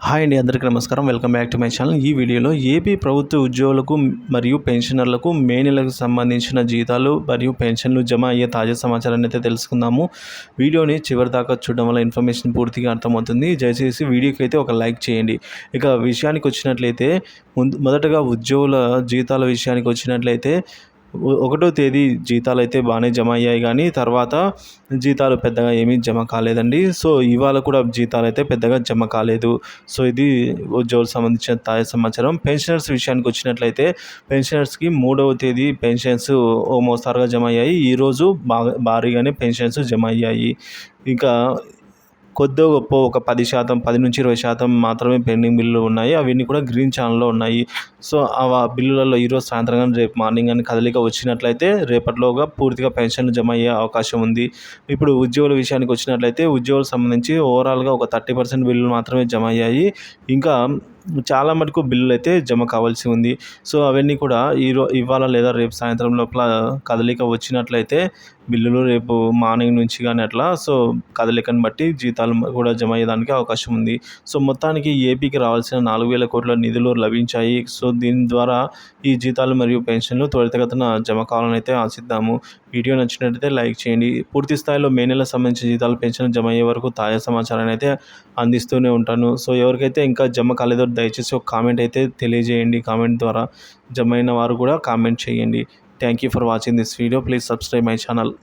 Hi అండి, అందరికీ నమస్కారం. Welcome back to my channel. ఈ వీడియోలో ఏపీ ప్రభుత్వ ఉద్యోగులకు మరియు పెన్షనర్లకు మే నెలకు సంబంధించిన జీతాలు మరియు పెన్షన్లు జమ అయ్యే తాజా సమాచారాన్ని అయితే తెలుసుకుందాము. వీడియోని చివరి దాకా చూడడం వల్ల ఇన్ఫర్మేషన్ పూర్తిగా అర్థమవుతుంది. దయచేసి వీడియోకి అయితే ఒక లైక్ చేయండి. ఇక విషయానికి వచ్చినట్లయితే మొదటగా ఉద్యోగుల జీతాల విషయానికి వచ్చినట్లయితే ఒకటో తేదీ జీతాలు అయితే బాగానే జమ అయ్యాయి, కానీ తర్వాత జీతాలు పెద్దగా ఏమీ జమ కాలేదండి. సో ఇవాళ కూడా జీతాలు అయితే పెద్దగా జమ కాలేదు. సో ఇది ఉద్యోగులకు సంబంధించిన తాజా సమాచారం. పెన్షనర్స్ విషయానికి వచ్చినట్లయితే పెన్షనర్స్కి 3వ తేదీ పెన్షన్స్ ఓ మోస్తారుగా జమ అయ్యాయి. ఈరోజు భారీగానే పెన్షన్స్ జమ అయ్యాయి. ఇంకా కొద్దో గొప్పో ఒక 10%, 10-20% మాత్రమే పెండింగ్ బిల్లులు ఉన్నాయి. అవన్నీ కూడా గ్రీన్ ఛానల్లో ఉన్నాయి. సో ఆ బిల్లులలో ఈరోజు సాయంత్రం కానీ రేపు మార్నింగ్ కానీ కదలిక వచ్చినట్లయితే రేపటిలోగా పూర్తిగా పెన్షన్లు జమ అయ్యే అవకాశం ఉంది. ఇప్పుడు ఉద్యోగుల విషయానికి వచ్చినట్లయితే ఉద్యోగులకు సంబంధించి ఓవరాల్గా ఒక 30% బిల్లులు మాత్రమే జమ అయ్యాయి. ఇంకా చాలా మటుకు బిల్లులు అయితే జమ కావాల్సి ఉంది. సో అవన్నీ కూడా ఇవాళ లేదా రేపు సాయంత్రం లోపల కదలిక వచ్చినట్లయితే బిల్లులు రేపు మార్నింగ్ నుంచి కానీ అట్లా సో కదలికను బట్టి జీతాలు కూడా జమ అయ్యేదానికి అవకాశం ఉంది. సో మొత్తానికి ఏపీకి రావాల్సిన 4,000 కోట్ల నిధులు లభించాయి. సో దీని ద్వారా ఈ జీతాలు మరియు పెన్షన్లు త్వరితగతిన జమ కావాలని అయితే ఆశిద్దాము. వీడియో నచ్చినట్లయితే లైక్ చేయండి. పూర్తి స్థాయిలో మే నెలకు సంబంధించిన జీతాలు పెన్షన్లు జమ అయ్యే వరకు తాజా సమాచారాన్ని అయితే అందిస్తూనే ఉంటాను. సో ఎవరికైతే ఇంకా జమ కాలేదో దయచేసి ఒక కామెంట్ అయితే తెలియజేయండి. కామెంట్ ద్వారా జమ అయిన వారు కూడా కామెంట్ చేయండి. Thank you for watching this video. Please subscribe my channel.